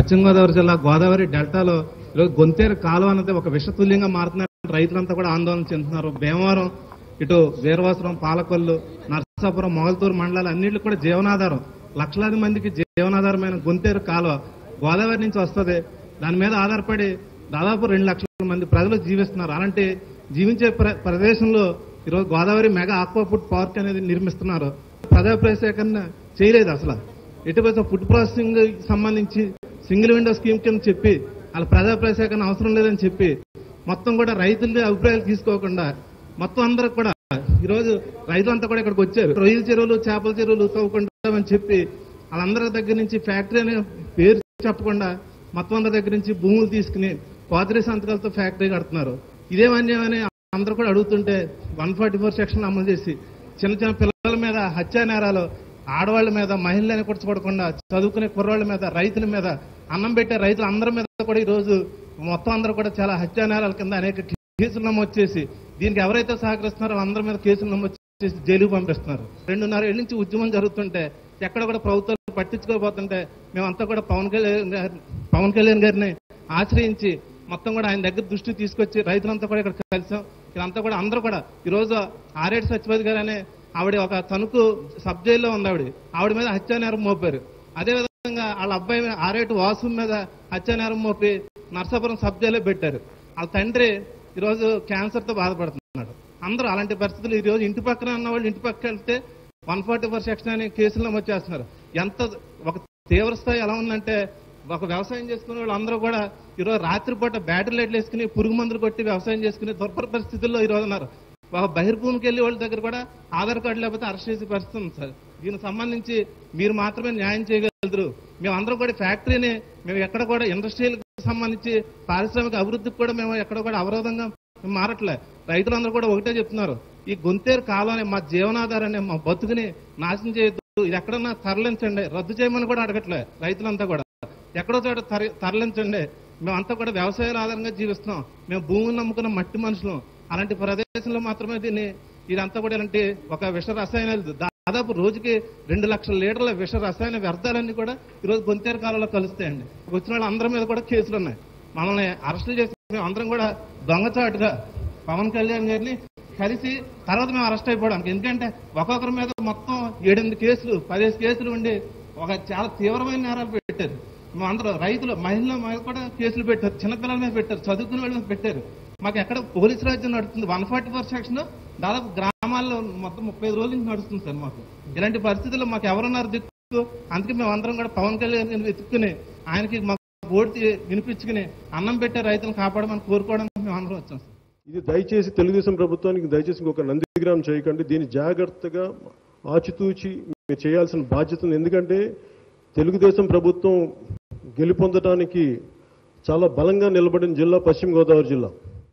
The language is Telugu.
పశ్చిమ గోదావరి జిల్లా గోదావరి డెల్టాలో ఈరోజు గొంతేరు కాలువ అనేది ఒక విషతుల్యంగా మారుతున్నారు. రైతులంతా కూడా ఆందోళన చెందుతున్నారు. భీమవరం, ఇటు వీరవాసరం, పాలకొల్లు, నరసాపురం, మొగల్తూరు మండలాలు అన్నింటికి కూడా జీవనాధారం, లక్షలాది మందికి జీవనాధారమైన గొంతేరు కాలువ గోదావరి నుంచి వస్తుంది. దాని మీద ఆధారపడి దాదాపు 2 లక్షల మంది ప్రజలు జీవిస్తున్నారు. అలాంటి జీవించే ప్రదేశంలో ఈరోజు గోదావరి మెగా ఆక్వాఫుడ్ పార్క్ అనేది నిర్మిస్తున్నారు. ప్రజా సేకరణ చేయలేదు. అసలు ఎటువంటి ఫుడ్ ప్రాసెసింగ్ సంబంధించి సింగిల్ విండో స్కీమ్ కింద చెప్పి వాళ్ళ ప్రజా సేకరణ అవసరం లేదని చెప్పి మొత్తం కూడా రైతుల అభిప్రాయాలు తీసుకోకుండా మొత్తం అందరూ కూడా ఈరోజు రైతులంతా కూడా ఇక్కడికి వచ్చారు. రొయ్యల చెరువులు, చేపల చెరువులు తవ్వుకుంటామని చెప్పి వాళ్ళందరి దగ్గర నుంచి ఫ్యాక్టరీ అనే పేరు చెప్పకుండా మొత్తం అందరి దగ్గర నుంచి భూములు తీసుకుని పాతిరి సంతకాలతో ఫ్యాక్టరీ కడుతున్నారు. ఇదేమన్యాయమని అందరూ కూడా అడుగుతుంటే 144 సెక్షన్ అమలు చేసి చిన్న చిన్న పిల్లల మీద హత్యా నేరాలు, ఆడవాళ్ల మీద, మహిళలని కూర్చోబడకుండా చదువుకునే కుర్రాళ్ల మీద, రైతుల మీద, అన్నం పెట్టే రైతులు అందరి మీద కూడా ఈరోజు మొత్తం అందరూ కూడా చాలా హత్యా నేరాల కింద అనేక కేసులు నమోదు చేసి దీనికి ఎవరైతే సహకరిస్తున్నారో వాళ్ళందరి మీద కేసులు నమోదు చేసి జైలుకు పంపిస్తున్నారు. 2.5 ఏళ్ల నుంచి ఉద్యమం జరుగుతుంటే ఎక్కడ కూడా ప్రభుత్వాలు పట్టించుకోబోతుంటే మేమంతా కూడా పవన్ కళ్యాణ్ గారిని ఆశ్రయించి మొత్తం కూడా ఆయన దగ్గర దృష్టి తీసుకొచ్చి రైతులంతా కూడా ఇక్కడ కలిసాం. ఇదంతా కూడా అందరూ కూడా ఈరోజు ఆరేటి సత్యవతి గారు అనే ఆవిడ ఒక తణుకు సబ్ జైల్లో ఉంది. ఆవిడ మీద హత్యా నేరం మోపారు. అదేవిధంగా వాళ్ళ అబ్బాయి ఆరేటి వాసు మీద హత్యా నేరం మోపి నర్సాపురం సబ్ జైల్లో పెట్టారు. వాళ్ళ తండ్రి ఈరోజు క్యాన్సర్ తో బాధపడుతున్నాడు. అందరూ అలాంటి పరిస్థితులు ఈరోజు ఇంటి పక్కన ఉన్న వాళ్ళు ఇంటి పక్క వెళ్తే 144 సెక్షన్ అనే కేసులు నమోదు చేస్తున్నారు. ఎంత ఒక తీవ్ర స్థాయి ఎలా ఉందంటే ఒక వ్యవసాయం చేసుకునే వాళ్ళు అందరూ కూడా ఈరోజు రాత్రిపూట బ్యాటరీ లైట్లు వేసుకుని పురుగు మందులు కొట్టి వ్యవసాయం చేసుకుని దుర్భర పరిస్థితుల్లో ఈరోజు ఉన్నారు. ఒక బహిర్భూమికి వెళ్ళి వాళ్ళ దగ్గర కూడా ఆధార్ కార్డు లేకపోతే అరెస్ట్ చేసే పరిస్థితి ఉంది సార్. దీనికి సంబంధించి మీరు మాత్రమే న్యాయం చేయగలరు. మేము అందరూ కూడా ఫ్యాక్టరీని మేము ఎక్కడ కూడా ఇండస్ట్రియల్ సంబంధించి పారిశ్రామిక అభివృద్ధికి కూడా మేము ఎక్కడ కూడా అవరోధంగా మారట్లే. రైతులందరూ కూడా ఒకటే చెప్తున్నారు, ఈ గొంతేరు కాలువని మా జీవనాధారాన్ని, మా బతుకుని నాశనం చేయొద్దు, ఇది ఎక్కడన్నా తరలించండి, రద్దు చేయమని కూడా అడగట్లే. రైతులంతా కూడా ఎక్కడో చోట తరలించండి, మేమంతా కూడా వ్యవసాయాల ఆధారంగా జీవిస్తున్నాం, మేము భూమిని నమ్ముకున్న మట్టి మనుషులు, అలాంటి ప్రదేశంలో మాత్రమే ఇదంతా కూడా ఇలాంటి ఒక విష రసాయనాలు దాదాపు రోజుకి 2 లక్షల లీటర్ల విష రసాయన వ్యర్థాలన్నీ కూడా ఈరోజు గొంతేరు కాలంలో కలుస్తాయండి. వచ్చిన వాళ్ళ అందరి మీద కూడా కేసులు ఉన్నాయి. మమ్మల్ని అరెస్టులు చేసి మేము అందరం కూడా దొంగచాటుగా పవన్ కళ్యాణ్ గారిని కలిసి తర్వాత మేము అరెస్ట్ అయిపోవడానికి, ఎందుకంటే ఒక్కొక్కరి మీద మొత్తం 7-8 కేసులు 15 కేసులు ఉండి ఒక చాలా తీవ్రమైన నేరాలు పెట్టారు. మేమందరూ రైతులు, మహిళల మీద కూడా కేసులు పెట్టారు, చిన్నపిల్లల మీద పెట్టారు, చదువుకునే వాళ్ళ మీద పెట్టారు. మాకు ఎక్కడ పోలీసు రాజ్యం నడుస్తుంది. 144 సెక్షన్ దాదాపు గ్రామాల్లో మొత్తం 35 రోజుల నుంచి నడుస్తుంది సార్. మాకు ఇలాంటి పరిస్థితుల్లో మాకు ఎవరున్నారు దిక్కు? అందుకే మేము అందరం కూడా పవన్ కళ్యాణ్ వెతుక్కుని ఆయనకి మాకు ఓటు వినిపించుకుని అన్నం పెట్టే రైతులను కాపాడమని కోరుకోవడానికి మేము అందరం వచ్చాం సార్. ఇది దయచేసి తెలుగుదేశం ప్రభుత్వానికి దయచేసి ఒక నందిగ్రామం చేయకండి. దీన్ని జాగ్రత్తగా ఆచితూచి మీరు చేయాల్సిన బాధ్యత ఉంది. ఎందుకంటే తెలుగుదేశం ప్రభుత్వం గెలుపొందడానికి చాలా బలంగా నిలబడిన జిల్లా పశ్చిమ గోదావరి జిల్లా.